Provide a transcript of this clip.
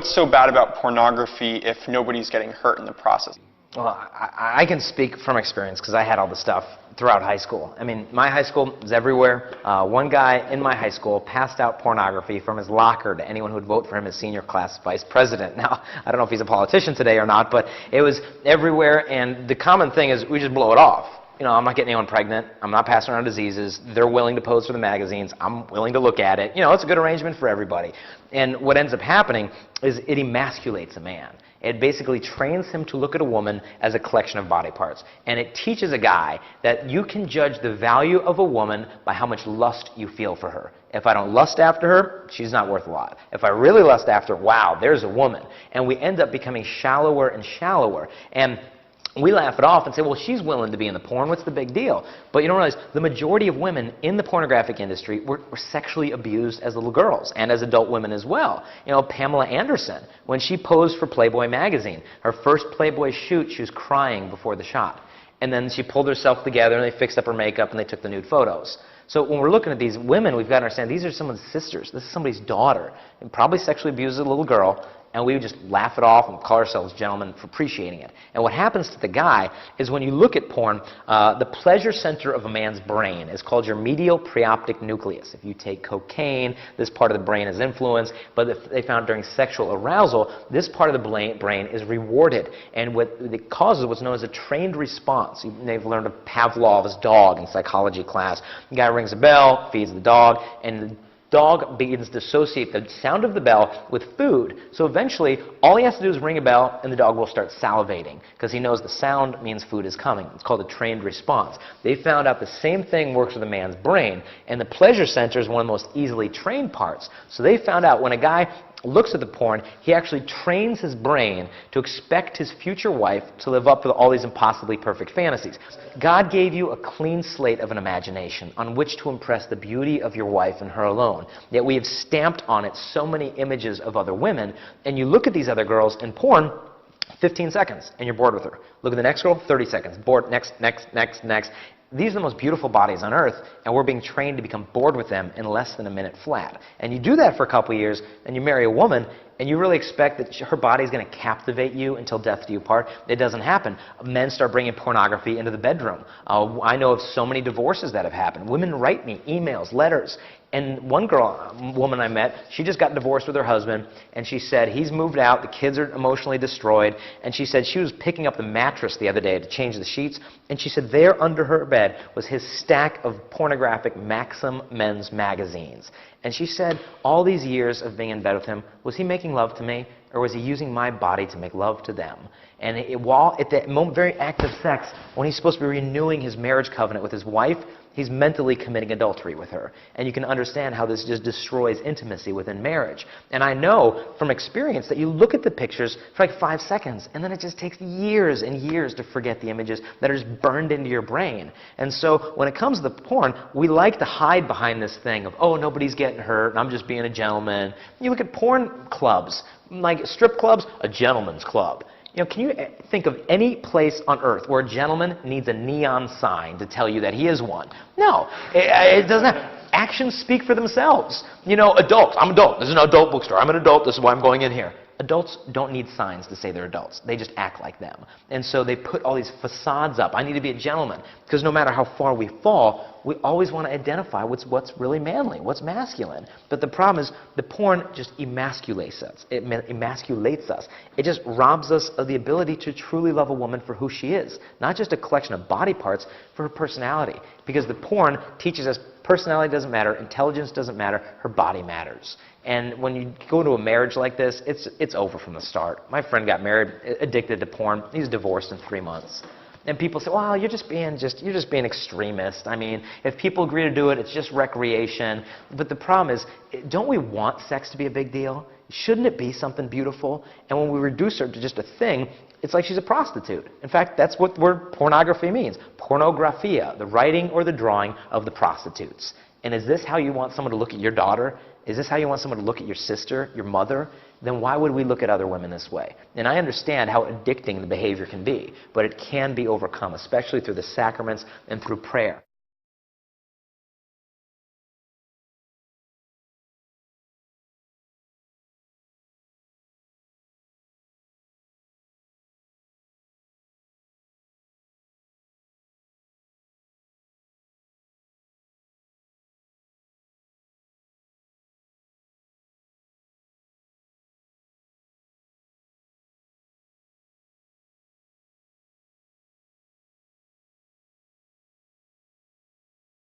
what's so bad about pornography if nobody's getting hurt in the process? Well, I can speak from experience because I had all the stuff throughout high school. I mean, my high school is everywhere. One guy in my high school passed out pornography from his locker to anyone who would vote for him as senior class vice president. Now, I don't know if he's a politician today or not, but it was everywhere, and the common thing is we just blow it off. You know, I'm not getting anyone pregnant. I'm not passing around diseases. They're willing to pose for the magazines. I'm willing to look at it. You know, it's a good arrangement for everybody. And what ends up happening is it emasculates a man. It basically trains him to look at a woman as a collection of body parts. And it teaches a guy that you can judge the value of a woman by how much lust you feel for her. If I don't lust after her, she's not worth a lot. If I really lust after her, wow, there's a woman. And we end up becoming shallower and shallower. And we laugh it off and say, well, she's willing to be in the porn. What's the big deal? But you don't realize the majority of women in the pornographic industry were sexually abused as little girls and as adult women as well. You know, Pamela Anderson, when she posed for Playboy magazine, her first Playboy shoot, she was crying before the shot. And then she pulled herself together and they fixed up her makeup and they took the nude photos. So when we're looking at these women, we've got to understand these are someone's sisters. This is somebody's daughter, and probably sexually abused as a little girl. And we would just laugh it off and call ourselves gentlemen for appreciating it. And what happens to the guy is when you look at porn, the pleasure center of a man's brain is called your medial preoptic nucleus. If you take cocaine, this part of the brain is influenced, but if they found during sexual arousal, this part of the brain is rewarded. And what it causes what's known as a trained response. They've learned of Pavlov's dog in psychology class. The guy rings a bell, feeds the dog, and the dog begins to associate the sound of the bell with food. So eventually, all he has to do is ring a bell, and the dog will start salivating because he knows the sound means food is coming. It's called a trained response. They found out the same thing works with a man's brain, and the pleasure center is one of the most easily trained parts. So they found out when a guy looks at the porn, he actually trains his brain to expect his future wife to live up to all these impossibly perfect fantasies. God gave you a clean slate of an imagination on which to impress the beauty of your wife and her alone. Yet we have stamped on it so many images of other women, and you look at these other girls in porn, 15 seconds, and you're bored with her. Look at the next girl, 30 seconds, bored, next, next, next, next. These are the most beautiful bodies on earth, and we're being trained to become bored with them in less than a minute flat. And you do that for a couple of years, and you marry a woman, and you really expect that her body is going to captivate you until death do you part. It doesn't happen. Men start bringing pornography into the bedroom. I know of so many divorces that have happened. Women write me emails, letters. And one woman I met, she just got divorced with her husband, and she said he's moved out, the kids are emotionally destroyed, and she said she was picking up the mattress the other day to change the sheets, and she said there under her bed was his stack of pornographic Maxim men's magazines. And she said all these years of being in bed with him, was he making love to me, or was he using my body to make love to them? And while at that moment, very act of sex, when he's supposed to be renewing his marriage covenant with his wife, he's mentally committing adultery with her. And you can understand how this just destroys intimacy within marriage. And I know from experience that you look at the pictures for like 5 seconds, and then it just takes years and years to forget the images that are just burned into your brain. And so when it comes to the porn, we like to hide behind this thing of, oh, nobody's getting hurt, and I'm just being a gentleman. You look at porn clubs, like strip clubs, a gentleman's club. You know, can you think of any place on earth where a gentleman needs a neon sign to tell you that he is one? No, it doesn't have. Actions speak for themselves. You know, adults, I'm adult. This is an adult bookstore. I'm an adult. This is why I'm going in here. Adults don't need signs to say they're adults. They just act like them. And so they put all these facades up. I need to be a gentleman. Because no matter how far we fall, we always want to identify what's really manly, what's masculine. But the problem is the porn just emasculates us. It emasculates us. It just robs us of the ability to truly love a woman for who she is. Not just a collection of body parts, for her personality. Because the porn teaches us personality doesn't matter, intelligence doesn't matter, her body matters. And when you go to a marriage like this, it's over from the start. My friend got married, addicted to porn. He's divorced in 3 months. And people say, well, you're just being extremist. I mean, if people agree to do it, it's just recreation. But the problem is, don't we want sex to be a big deal? Shouldn't it be something beautiful? And when we reduce her to just a thing, it's like she's a prostitute. In fact, that's what the word pornography means. Pornographia, the writing or the drawing of the prostitutes. And is this how you want someone to look at your daughter? Is this how you want someone to look at your sister, your mother? Then why would we look at other women this way? And I understand how addicting the behavior can be, but it can be overcome, especially through the sacraments and through prayer.